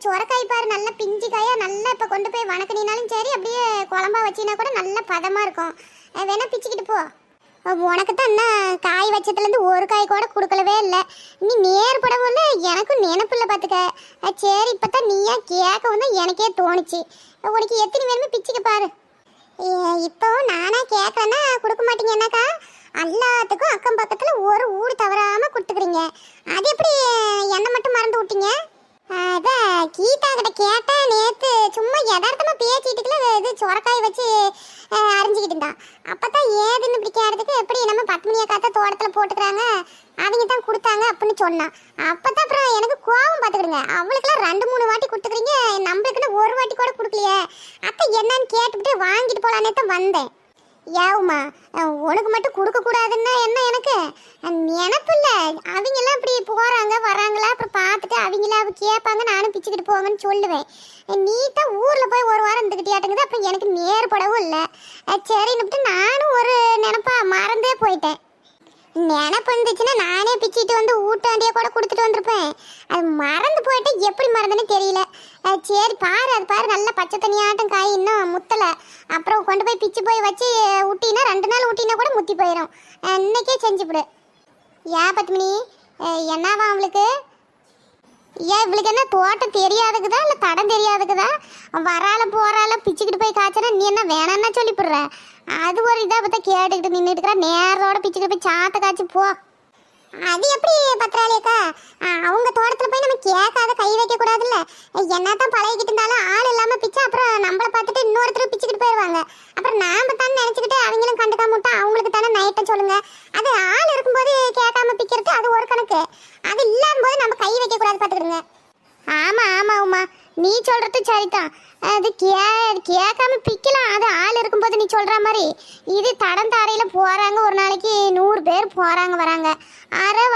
சொரக்காய் பாரு, நல்ல பிஞ்சு காயா, நல்லா இப்போ கொண்டு போய் வணக்கினாலும் சரி, அப்படியே குழம்பா வச்சினா கூட நல்ல பதமாக இருக்கும். வேணா பிச்சுக்கிட்டு போ. உனக்கு தான் என்ன காய் வச்சதுலேருந்து ஒரு காய் கூட கொடுக்கலவே இல்லை. நீ நேர் படவும் எனக்கும் நினப்பில்லை பார்த்துக்க. சரி, இப்போ தான் நீயா கேட்கவும் தான் எனக்கே தோணுச்சு. உனக்கு எத்தனை வேணுமே பிச்சுக்க பாரு. இப்போ நானா கேட்கறேன்னா கொடுக்க மாட்டீங்க என்னக்கா? எல்லாத்துக்கும் அக்கம் பக்கத்தில் ஒரு ஊடு தவறாமல் கொடுத்துக்கிறீங்க. அது எப்படி என்ன மட்டும் மறந்து விட்டீங்க? அதான் கீதா கிட்ட கேட்டேன் நேற்று. சும்மா யதார்த்தமாக பேசிட்டுக்குள்ள இது சொரக்காய் வச்சு அரைஞ்சிக்கிட்டு இருந்தான். அப்போ தான் ஏதுன்னு இப்படி கேட்டதுக்கு எப்படி நம்ம 10 மணியை காத்த தோட்டத்தில் போட்டுக்கிறாங்க, அவங்க தான் கொடுத்தாங்க அப்படின்னு சொன்னான். அப்போ தான் அப்புறம் எனக்கு கோவம் பார்த்துக்கிடுங்க. அவளுக்கெல்லாம் 2-3 வாட்டி கொடுத்துக்கிறீங்க, நம்மளுக்குன்னு ஒரு வாட்டி கூட கொடுக்கலையே. அத்தை என்னன்னு கேட்டுக்கிட்டு வாங்கிட்டு போகலானே தான் வந்தேன். ஏவுமா, உனக்கு மட்டும் கொடுக்கக்கூடாதுன்னா என்ன? எனக்கு நினப்பு இல்லை. அவங்கெல்லாம் இப்படி போகிறாங்க வராங்களா, அப்புறம் பார்த்துட்டு அவங்களா கேட்பாங்க, நானும் பிச்சுக்கிட்டு போங்கன்னு சொல்லுவேன். நீ தான் ஊரில் போய் ஒரு வாரம் இருந்துக்கிட்டியாட்டுங்குது. அப்புறம் எனக்கு நேர்படவும் இல்லை. சரின்னுட்டு நானும் ஒரு நினப்பா மறந்தே போயிட்டேன். நினப்பு இருந்துச்சுன்னா நானே பிச்சுட்டு வந்து ஊட்டாண்டியே கூட கொடுத்துட்டு வந்திருப்பேன். அது மறந்து போயிட்டு எப்படி மறந்துன்னு தெரியல. சரி பாரு, அது பாரு, நல்லா பச்சை தண்ணியாட்டம் காய் இன்னும் முத்தலை. அப்புறம் கொண்டு போய் பிச்சு போய் வச்சு ஊட்டினா 2 நாள் ஊட்டினா கூட முத்தி போயிடும். இன்னைக்கே செஞ்சுவிடு. ஏன் 10 மணி என்னவா அவளுக்கு? ஏன் இவளுக்கு என்ன தோட்டம் தெரியாதுக்குதா இல்லை தடம் தெரியாதுக்குதா? வரால போறால பிச்சுக்கிட்டு போய் காய்ச்சனா நீ என்ன வேணான்னா சொல்லிவிடுற? அது ஒரு இதாக பார்த்தா கேட்டுக்கிட்டு நின்றுட்டு இருக்கிற. நேரோட பிச்சுக்கிட்டு போய் சாத்த காய்ச்சி போ. அது எப்படி பத்திராளியக்கா? அவங்க தோட்டத்தில் போய் நம்ம கேட்காத கை வைக்கக்கூடாதுல்ல. என்னத்தான் பழகிக்கிட்டு இருந்தாலும் ஆள் இல்லாமல் பிச்சை அப்புறம் நம்மளை பார்த்துட்டு இன்னொருத்தர் பிச்சுக்கிட்டு போயிடுவாங்க. அப்புறம் நாம் தானே நினச்சிக்கிட்டு அவங்களும் கண்டுக்காம விட்டா அவங்களுக்கு தானே நைட்டை சொல்லுங்க. அது ஆள் இருக்கும்போது கேட்காம பிக்கிறது அது ஒரு கணக்கு. அது இல்லாத போது நம்ம கை வைக்கக்கூடாது பார்த்துக்கிடுங்க. ஆமாம் ஆமாம் உமா, நீ சொல்கிறது சரிதான். அது கேட்காம பிக்கலாம், அது ஆள் இருக்கும்போது நீ சொல்கிற மாதிரி. இது தடம் தாரையில் போகிறாங்க, ஒரு நாளைக்கு 100 பேர் போகிறாங்க வராங்க.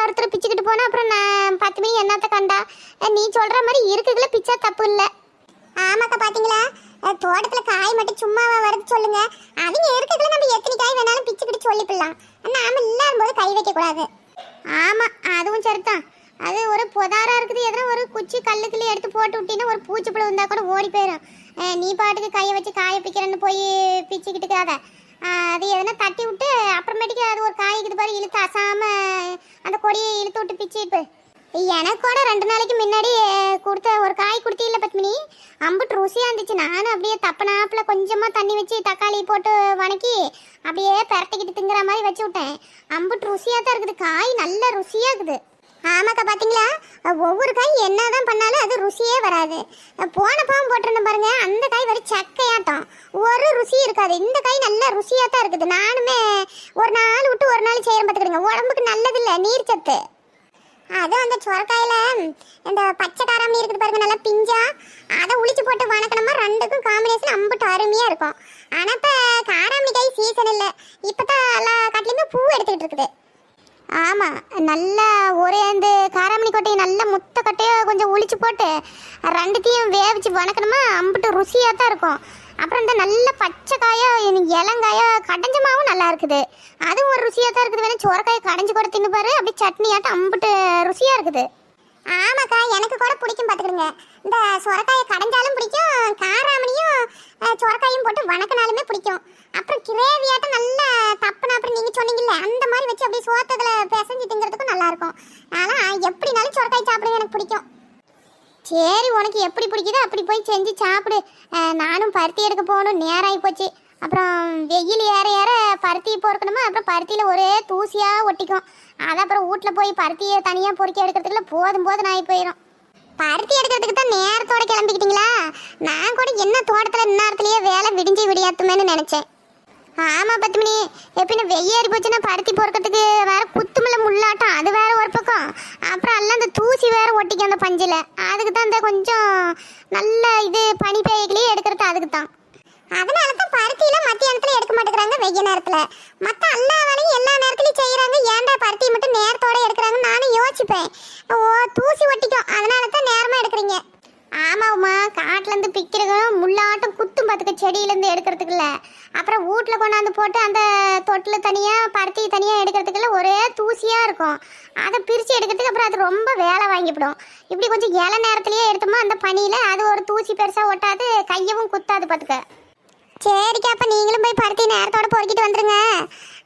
ஒருத்தர் பிச்சுக்கிட்டு போனால் அப்புறம் நான் 10 மணி என்னத்த கண்டா? நீ சொல்கிற மாதிரி இருக்குதுல பிச்சா தப்பு இல்லை. ஆமாக்கா, பார்த்தீங்களா தோட்டத்தில் காய் மட்டும் சும்மாவா வருது சொல்லுங்க. அவங்க இருக்குதுல நம்ம எத்தனை காய் வேணாலும் பிச்சுக்கிட்டு சொல்லிப்பிடலாம். நாம இல்லாத போது கை வைக்கக்கூடாது. ஆமாம், அதுவும் சரிதான். அது ஒரு பொதாரா இருக்குது, எதனா ஒரு குச்சி கல்லுக்குள்ளே எடுத்து போட்டு விட்டீங்கன்னா ஒரு பூச்சிப்புழு இருந்தால் கூட ஓடி போயிடும். நீ பாட்டுக்கு கையை வச்சு காய பிக்கிறேன்னு போய் பிச்சுக்கிட்டுக்காத. அது எதனா தட்டி விட்டு அப்புறமேட்டுக்கு அது ஒரு காய்க்குது பாரு, இழுத்து அசாம அந்த கொடியை இழுத்து விட்டு பிச்சுட்டு. எனக்கு கூட 2 நாளைக்கு முன்னாடி கொடுத்த ஒரு காய் கொடுத்தீங்கள 10 மணி, அம்புட்டு ருசியாக இருந்துச்சு. நானும் அப்படியே தப்பனாப்பில் கொஞ்சமாக தண்ணி வச்சு தக்காளி போட்டு வணக்கி அப்படியே பெரட்டிக்கிட்டு திங்குற மாதிரி வச்சு விட்டேன். அம்புட்டு ருசியாக தான் இருக்குது, காய் நல்ல ருசியாக இருக்குது. ஆமாக்கா, பார்த்தீங்களா ஒவ்வொரு காய் என்னதான் பண்ணாலும் அது ருசியே வராது. போன பாவம் போட்டிருந்தேன் பாருங்க, அந்த காய் வெறும் சக்கையாட்டம், ஒரு ருசி இருக்காது. இந்த காய் நல்ல ருசியாக தான் இருக்குது. நானுமே ஒரு நாள் விட்டு ஒரு நாள் செய்யறேன் பார்த்துக்கிடுங்க. உடம்புக்கு நல்லதில்லை, நீர் சத்து. அதுவும் அந்த சொரக்காயில் இந்த பச்சை காராமணி இருக்குது பாருங்க, நல்லா பிஞ்சா, அதை உளிச்சு போட்டு வணக்கணுமா, 2க்கும் காம்பினேஷன் அம்புட்டு அருமையாக இருக்கும். ஆனால் இப்போ காராமணி காய் சீசன் இல்லை. இப்போ தான் எல்லா காட்டிலையுமே பூ எடுத்துக்கிட்டு இருக்குது. ஆமாம், நல்லா ஒரே அந்த காராமணி கொட்டையை நல்ல முத்த கொட்டையை கொஞ்சம் ஒளிச்சு போட்டு 2த்தையும் வேவிச்சு வணக்கணுமா, அம்புட்டு ருசியாக தான் இருக்கும். அப்புறம் இந்த நல்ல பச்சை காயா இளங்காயா கடைஞ்சமாவும் நல்லா இருக்குது, அதுவும் ஒரு ருசியாக தான் இருக்குது. வேணும் சோரக்காயை கடைஞ்சி கூட தின்னு பாரு, அப்படி சட்னியாட்டம் அம்புட்டு ருசியாக இருக்குது. ஆமாக்கா, எனக்கு கூட பிடிக்கும் பார்த்துக்கிடுங்க. இந்த சொரக்காயை கடைஞ்சாலும் பிடிக்கும், காராமணியும் சொரக்காயும் போட்டு வணக்கினாலுமே பிடிக்கும். அப்புறம் கிரேவியாட்டம் நல்லா தப்புனா அப்புறம் நீங்கள் சொன்னீங்கல்ல அந்த மாதிரி வச்சு அப்படியே சோத்தத்தில் பிசைஞ்சு திங்கிறதுக்கும் நல்லாயிருக்கும். ஆனால் எப்படினாலும் சொரக்காய் சாப்பிடுங்க, எனக்கு பிடிக்கும். சரி, உனக்கு எப்படி பிடிக்குதோ அப்படி போய் செஞ்சு சாப்பிடு. நானும் பருத்தி எடுக்க போகணும், நேராகி போச்சு. அப்புறம் வெயில் ஏற ஏற பருத்தி பொறுக்கணுமா, அப்புறம் பருத்தியில் ஒரே தூசியாக ஒட்டிக்கும். அதை அப்புறம் வீட்டில் போய் பருத்தியை தனியாக பொறுக்கி எடுக்கிறதுக்குள்ள போதும் ஆகி போயிடும். பருத்தி எடுக்கிறதுக்கு தான் நேரத்தோட கிளம்பிக்கிட்டீங்களா? நான் கூட என்ன தோட்டத்தில் இந்நேரத்துலேயே வேலை விடியாத்துமேன்னு நினச்சேன். ஆமாம் 10 மணி, எப்படின்னா வெய்யேறி போச்சுன்னா பருத்தி பொறுக்கிறதுக்கு வேற குத்துமில்ல முள்ளாட்டம், அது வேற ஒரு பக்கம். அப்புறம் எல்லாம் அந்த தூசி வேற ஒட்டிக்கும் அந்த பஞ்சில். அதுக்கு தான் இந்த கொஞ்சம் நல்ல இது பனி பெய்யக்கிலேயே எடுக்கிறது, அதுக்கு தான். அதனால தான் பருத்தியெல்லாம் மத்திய நேரத்தில் எடுக்க மாட்டேங்கிறாங்க, வெய்ய நேரத்தில். மற்ற எல்லா வேலையும் எல்லா நேரத்துலையும் செய்கிறாங்க, ஏன்டா பருத்தி மட்டும் நேரத்தோடு எடுக்கிறாங்கன்னு நானும் யோசிப்பேன். தூசி ஒட்டிக்கும், அதனால தான் நேரமாக எடுக்கிறீங்க. ஆமாம்மா, காட்டுலேருந்து பிக்கிறதும் முள்ளாட்டம் குத்தும் பார்த்துக்க செடியிலேருந்து எடுக்கிறதுக்குல்ல. அப்புறம் வீட்டில் கொண்டாந்து போட்டு அந்த தொட்டில் தனியாக பருத்தி தனியாக எடுக்கிறதுக்குள்ள ஒரே தூசியாக இருக்கும். அதை பிரித்து எடுக்கிறதுக்கு அப்புறம் அது ரொம்ப வேலை வாங்கிவிடும். இப்படி கொஞ்சம் இலை நேரத்துலேயே எடுத்தோமா அந்த பனியில் அது ஒரு தூசி பெருசாக ஒட்டாது, கையவும் குத்தாது பார்த்துக்க. சரிக்கா, அப்போ நீங்களும் போய் பருத்தி நேரத்தோட பொறுக்கிட்டு வந்துருங்க.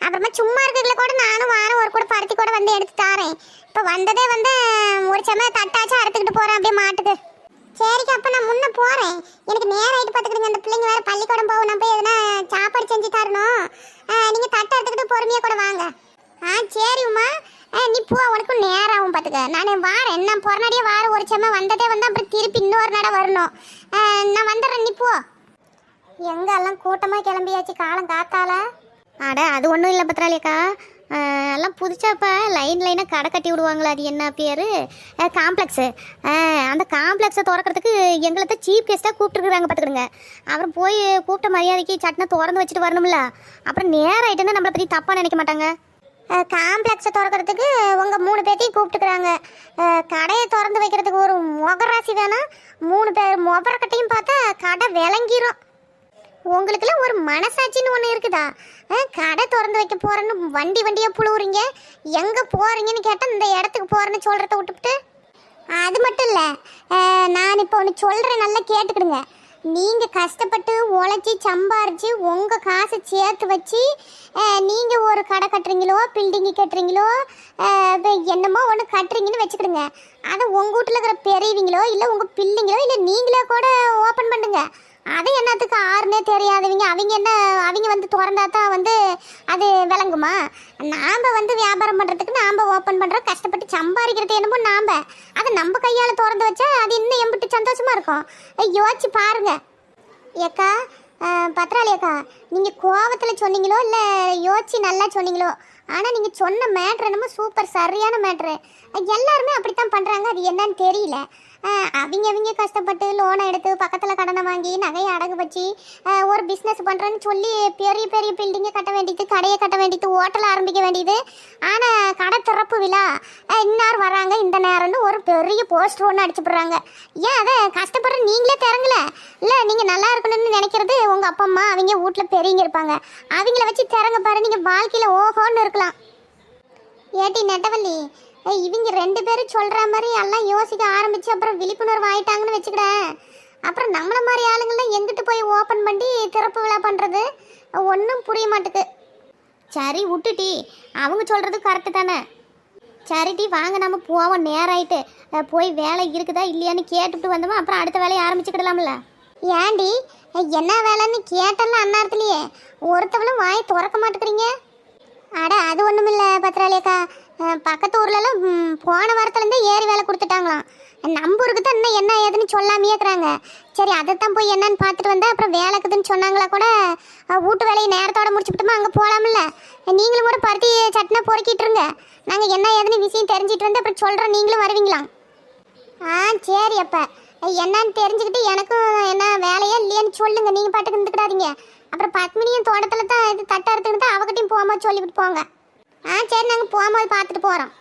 அப்புறமா சும்மா இருக்கிறதுல கூட நானும் வாரம் ஒரு கூட பருத்தி கூட வந்து எடுத்து தாரேன். இப்போ வந்ததே வந்து ஒரு செம்ம தட்டாச்சும் அறுத்துக்கிட்டு போகிறேன் அப்படியே மாட்டுக்கு. சரிக்கா, அப்போ நான் முன்னே போகிறேன். எனக்கு நேரம் ஆகிட்டு பார்த்துக்கிடுங்க. அந்த பிள்ளைங்க வேறு பள்ளிக்கூடம் போகும். நான் போய் எதுனா சாப்பாடு செஞ்சு தரணும். நீங்கள் தட்டை எடுத்துக்கிட்டு பொறுமையாக கூட வாங்க. சரி உமா, நீ போ, உனக்கும் நேரம் ஆகும் பார்த்துக்க. நான் வாரேன், நான் பொறநாடியே வாரம் ஒரு செம்ம வந்ததே வந்து அப்புறம் திருப்பி இன்னொரு நட வரணும். நான் வந்துடுறேன், நீ போ. எங்கெல்லாம் கூட்டமாக கிளம்பியாச்சு காலம் காத்தால. அட அது ஒன்றும் இல்லை பத்திராளியக்கா, எல்லாம் புதுசாக இப்போ லைனாக கடை கட்டி விடுவாங்களா, அது என்ன பேர், காம்ப்ளெக்ஸு. அந்த காம்ப்ளெக்ஸை திறக்கிறதுக்கு எங்களை தான் சீஃப் கெஸ்ட்டாக கூப்பிட்டுருக்குறாங்க பார்த்துக்கிடுங்க. அப்புறம் போய் கூப்பிட்ட மரியாதைக்கு சட்டனை திறந்து வச்சுட்டு வரணும்ல. அப்புறம் நேரம் ஆகிட்டுன்னு நம்மளை பற்றி தப்பாக நினைக்க மாட்டாங்க. காம்ப்ளெக்ஸை திறக்கிறதுக்கு உங்கள் 3 பேர்த்தையும் கூப்பிட்டுக்கிறாங்க. கடையை திறந்து வைக்கிறதுக்கு ஒரு முகராசி வேணாம். 3 பேர் முகரக்கட்டையும் பார்த்தா கடை விளங்கிரும். உங்களுக்குலாம் ஒரு மனசாட்சின்னு ஒன்று இருக்குதா? கடை திறந்து வைக்க போகிறேன்னு வண்டியாக புழுவுறீங்க. எங்கே போகிறீங்கன்னு கேட்டால் இந்த இடத்துக்கு போகிறேன்னு சொல்கிறத விட்டுவிட்டு. அது மட்டும் இல்லை, நான் இப்போ ஒன்று சொல்கிறேன், நல்லா கேட்டுக்கிடுங்க. நீங்கள் கஷ்டப்பட்டு உழைச்சி சம்பாரித்து உங்கள் காசை சேர்த்து வச்சு நீங்கள் ஒரு கடை கட்டுறீங்களோ பில்டிங்கு கட்டுறீங்களோ என்னமோ ஒன்று கட்டுறீங்கன்னு வச்சுக்கிடுங்க. அதை உங்கள் வீட்டில் இருக்கிற பெரியவங்களோ இல்லை உங்கள் பிள்ளைங்களோ இல்லை நீங்களே கூட ஓப்பன் பண்ணுங்க. அது என்னத்துக்கு ஆறுனே தெரியாதவங்க அவங்க வந்து திறந்தா தான் வந்து அது விளங்குமா? நாம் வந்து வியாபாரம் பண்ணுறதுக்கு நாம் ஓப்பன் பண்ணுறோம், கஷ்டப்பட்டு சம்பாதிக்கிறது என்னமோ நாம். அதை நம்ம கையால் திறந்து வச்சா அது இன்னும் எம்பிட்டு சந்தோஷமாக இருக்கும். யோசிச்சு பாருங்க. ஏக்கா, பத்திராளி அக்கா, நீங்கள் கோவத்தில் சொன்னீங்களோ இல்லை யோசிச்சு நல்லா சொன்னீங்களோ, ஆனால் நீங்கள் சொன்ன மேட்ரு என்னமோ சூப்பர் சரியான மேட்ரு. எல்லாருமே அப்படித்தான் பண்ணுறாங்க, அது என்னன்னு தெரியல. அவங்க கஷ்டப்பட்டு லோனை எடுத்து பக்கத்தில் கடனை வாங்கி நகையை அடகு வச்சு ஒரு பிஸ்னஸ் பண்ணுறேன்னு சொல்லி பெரிய பெரிய பில்டிங்கை கட்ட வேண்டியது, கடையை கட்ட வேண்டியது, ஹோட்டலை ஆரம்பிக்க வேண்டியது. ஆனால் கடை திறப்பு விழா இன்னார் வராங்க இந்த நேரம்னு ஒரு பெரிய போஸ்டர் ஒன்று அடிச்சுப்படுறாங்க. ஏன் அதை கஷ்டப்படுற நீங்களே திறங்கல? இல்லை நீங்கள் நல்லா இருக்கணும்னு நினைக்கிறது உங்கள் அப்பா அம்மா அவங்க வீட்டில் பெரியவங்க இருப்பாங்க, அவங்கள வச்சு திறங்க பாரு, நீங்கள் வாழ்க்கையில் ஓஹோன்னு இருக்கலாம். ஏட்டி நெட்டவள்ளி, இவங்க 2 பேரும் சொல்கிற மாதிரி எல்லாம் யோசிக்க ஆரம்பித்து அப்புறம் விழிப்புணர்வு ஆயிட்டாங்கன்னு வச்சுக்கிட்டேன். அப்புறம் நம்மளை மாதிரி ஆளுங்கள்லாம் எங்கிட்டு போய் ஓப்பன் பண்ணி திறப்பு விழா பண்ணுறது ஒன்றும் புரிய மாட்டுக்கு. சரி விட்டுட்டி, அவங்க சொல்கிறது கரெக்டு தானே. சரிட்டி வாங்க, நம்ம போவோம். நேரம் ஆகிட்டு போய் வேலை இருக்குதா இல்லையான்னு கேட்டுவிட்டு வந்தோமா அப்புறம் அடுத்த வேலையை ஆரம்பிச்சுக்கிடலாம்ல. ஏண்டி என்ன வேலைன்னு கேட்டலாம் அந்நேரத்துலையே ஒருத்தவளும் வாய் திறக்க மாட்டேங்கிறீங்க. அட அது ஒன்றும் இல்லை பத்திராளியக்கா, பக்கத்து ஊர்லலாம் போன வாரத்துலேருந்தே ஏறி வேலை கொடுத்துட்டாங்களாம். நம்பூருக்கு தான் இன்னும் என்ன ஏதுன்னு சொல்லாமையே இருக்கிறாங்க. சரி அதைத்தான் போய் என்னன்னு பார்த்துட்டு வந்தேன். அப்புறம் வேலைக்குதுன்னு சொன்னாங்களா கூட, வீட்டு வேலையை நேரத்தோடு முடிச்சுக்கிட்டோமா அங்கே போகலாம்ல. நீங்களும் கூட பருத்தி சட்னா பொறுக்கிட்டுருங்க. நாங்கள் என்ன ஏதுன்னு விஷயம் தெரிஞ்சிட்டு வந்து அப்புறம் சொல்கிறோம், நீங்களும் வருவீங்களாம். சரி, அப்போ என்னன்னு தெரிஞ்சுக்கிட்டு எனக்கும் என்ன வேலையா இல்லையான்னு சொல்லுங்கள். நீங்கள் பாட்டுக்கு இருந்துக்கிடாதீங்க. அப்புறம் பத்மினியும் தோட்டத்தில் தான் இது தட்டை எடுத்துக்கிட்டு அவகிட்டையும் போகும்போது சொல்லிவிட்டு போங்க. சரி, நாங்கள் போகும்போது பார்த்துட்டு போகிறோம்.